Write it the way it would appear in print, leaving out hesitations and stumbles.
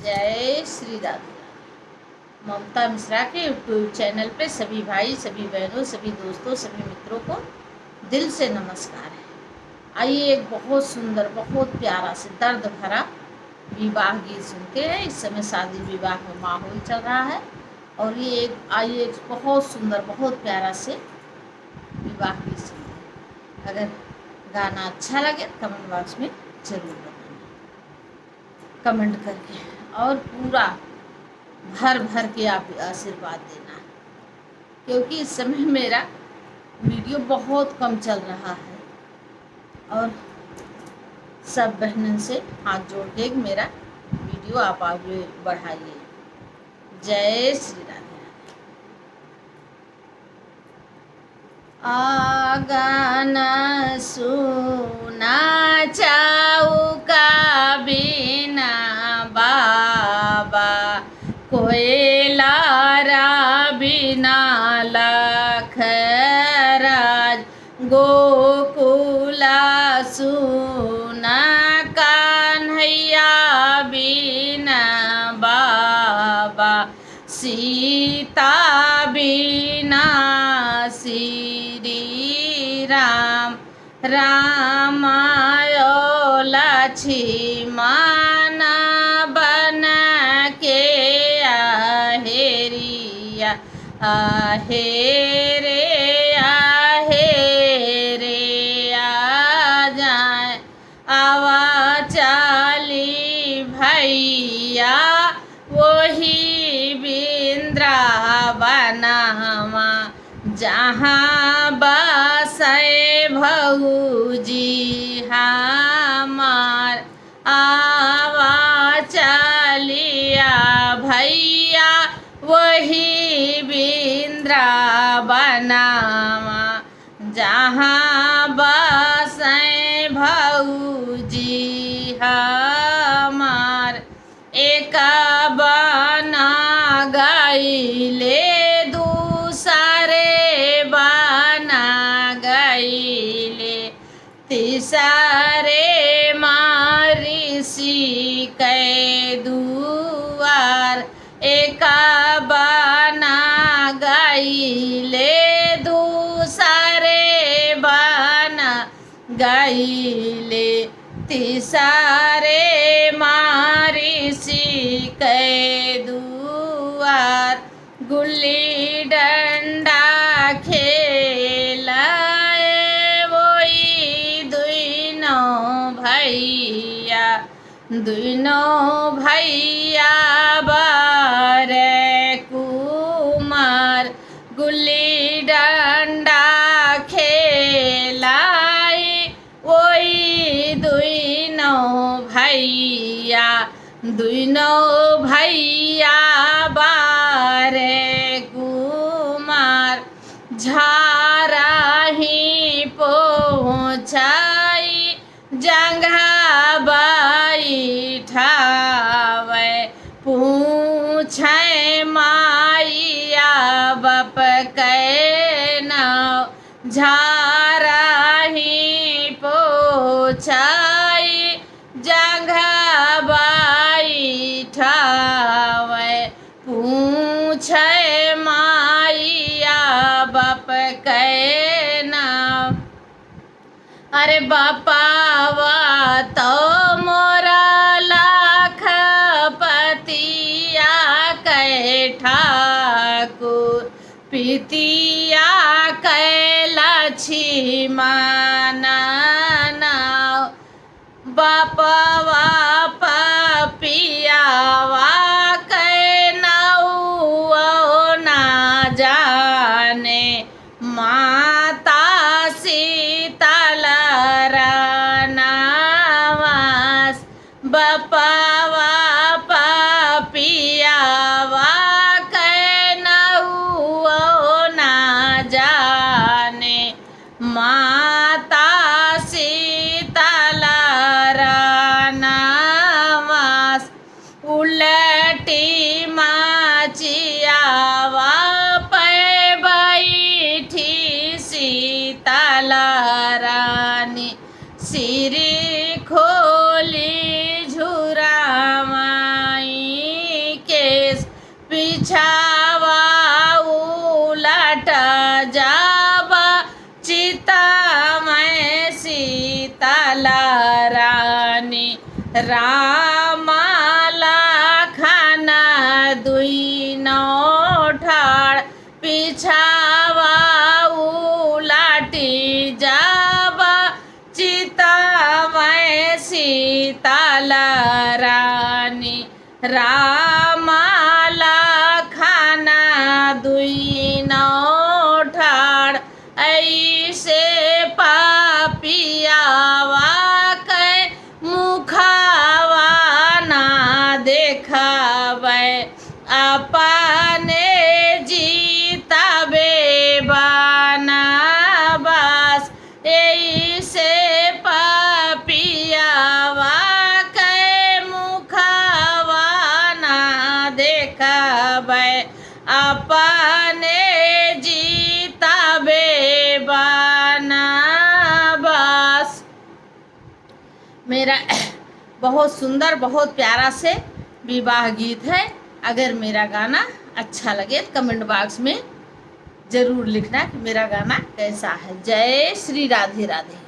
जय श्री राधे। ममता मिश्रा के YouTube channel पे सभी भाई, सभी बहनों, सभी दोस्तों, सभी मित्रों को दिल से नमस्कार है। आइए एक बहुत सुंदर, बहुत प्यारा से दर्द भरा विवाह गीत सुनते हैं। इस समय शादी विवाह में माहौल चल रहा है और आइए एक बहुत सुंदर, बहुत प्यारा से विवाह गीत सुनते हैं। अगर गाना अच्छा लगे कमेंट बॉक्स में जरूर बताना, कमेंट करके, और पूरा भर भर के आप आशीर्वाद देना, क्योंकि इस समय मेरा वीडियो बहुत कम चल रहा है और सब बहनों से हाथ जोड़ के मेरा वीडियो आप आगे बढ़ाइए। जय श्री राधे। गाना सुना चौका बिना बाबा, कोयलारा बिना लखराज, गोकुला सुना कान्हैया बिना बाबा, सीता बिना श्री राम, रामायो लक्ष्मण बन के आहेरिया, आहेरे आहेरे आ जाए, आवा चाली भैया वही वृंदावनमा, जहाँ बसे भौजी हमार, आवा चलिया भैया वही वृंदावनमा, जहाँ बसे भौजी हमार। एक बना गईले तीसरे मारिसी के दुआर, एक बना गईले दूसरे बना गईले, तीसरे मारिसी के दुआर, गुल्ली डंडा खेला दुनो भैया बारे कुमार, गुल्ली डंडा खेलाई वही दुनो भैया बारे कुमार, झारा ही पहुँचाई जंघा ठावे, पूछे माइया बप के नाव, झारा ही पोछाई जगह ठावे, पूछे माइया बप के नाव। अरे बापावा तो मोरा लाखपतिया कै ठाकुर, पितिया कै लक्ष्मण नाव, बापवा पपियावा कै नौआ ना जाने, माता बपवा पपियावा कै नौआ ना जाने, माता सीतलरनावास, उलटी माचियावा पे बैठी सीतलरानी, सिरी खोली झुरामाई रामाला खाना दुई नौ ठाड़ पिछावा उलाटी जाबा चितामय सीताला रानी रामाला खाना दुई नौ ठाड़ ऐसे पापियावा के मुखावा ना देखावे अपने जीताबे बानाबास ऐसे पापियावा के मुखावा ना देखावे अपने जीताबे बानाबास। मेरा बहुत सुंदर बहुत प्यारा से विवाह गीत है। अगर मेरा गाना अच्छा लगे तो कमेंट बॉक्स में ज़रूर लिखना कि मेरा गाना कैसा है। जय श्री राधे राधे।